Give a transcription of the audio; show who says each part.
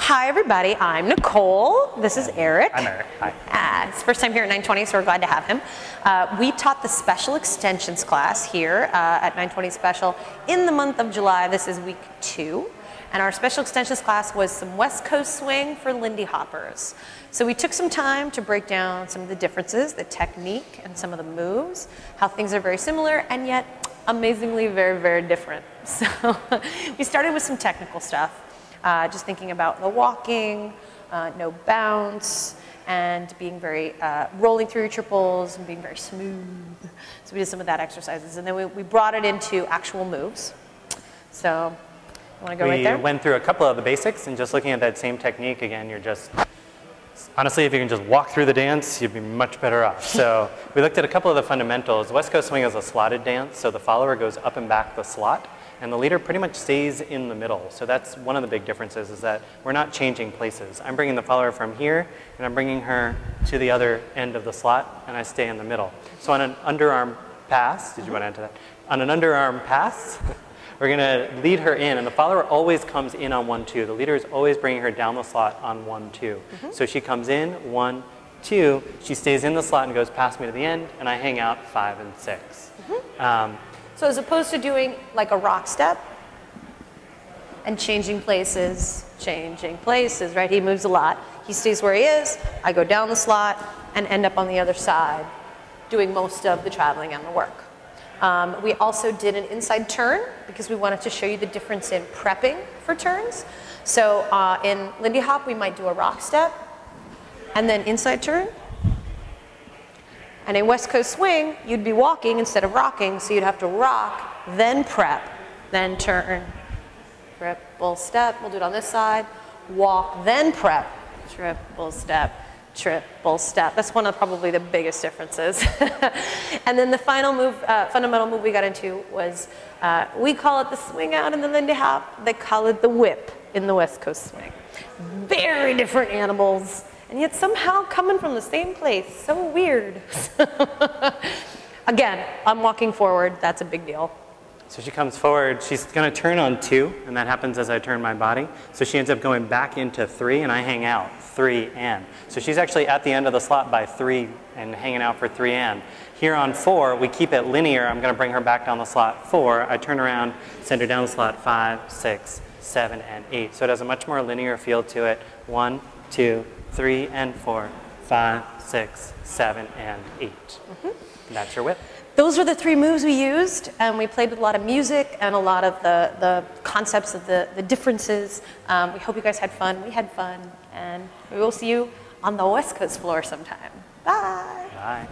Speaker 1: Hi everybody, I'm Nicole. This is Eric.
Speaker 2: I'm Eric. Hi.
Speaker 1: It's first time here at 920, so we're glad to have him. We taught the special extensions class here at 920 Special in the month of July. This is week 2. And our special extensions class was some West Coast swing for Lindy Hoppers. So we took some time to break down some of the differences, the technique and some of the moves, how things are very similar and yet amazingly very, very different. So we started with some technical stuff. Just thinking about the walking, no bounce, and being very, rolling through your triples and being very smooth. So we did some of that exercises. And then we brought it into actual moves. So, you want to go right there?
Speaker 2: We went through a couple of the basics, and just looking at that same technique again, you're just, honestly, if you can just walk through the dance, you'd be much better off. So we looked at a couple of the fundamentals. West Coast swing is a slotted dance, so the follower goes up and back the slot. And the leader pretty much stays in the middle. So that's one of the big differences, is that we're not changing places. I'm bringing the follower from here, and I'm bringing her to the other end of the slot, and I stay in the middle. So on an underarm pass, did you want to add to that? On an underarm pass, we're going to lead her in, and the follower always comes in on 1-2. The leader is always bringing her down the slot on 1-2. So she comes in, 1-2, she stays in the slot and goes past me to the end, and I hang out 5 and 6.
Speaker 1: So as opposed to doing like a rock step and changing places, right? He moves a lot. He stays where he is. I go down the slot and end up on the other side doing most of the traveling and the work. We also did an inside turn because we wanted to show you the difference in prepping for turns. So in Lindy Hop, we might do a rock step and then inside turn. And in West Coast swing, you'd be walking instead of rocking, so you'd have to rock, then prep, then turn. Triple step, we'll do it on this side. Walk, then prep. Triple step, triple step. That's one of probably the biggest differences. And then the final move, fundamental move we got into was, we call it the swing out in the Lindy Hop. They call it the whip in the West Coast swing. Very different animals. And yet somehow coming from the same place. So weird. Again, I'm walking forward. That's a big deal.
Speaker 2: So she comes forward. She's going to turn on 2, and that happens as I turn my body. So she ends up going back into 3, and I hang out 3 and. So she's actually at the end of the slot by 3 and hanging out for 3 and. Here on 4, we keep it linear. I'm going to bring her back down the slot 4. I turn around, send her down the slot 5, 6, 7, and 8. So it has a much more linear feel to it. 1, 2, 3 and 4, 5, 6, 7, and 8. And that's your whip.
Speaker 1: Those were the 3 moves we used, and we played with a lot of music and a lot of the concepts of the differences. We hope you guys had fun. We had fun, and we will see you on the West Coast floor sometime. Bye.
Speaker 2: Bye.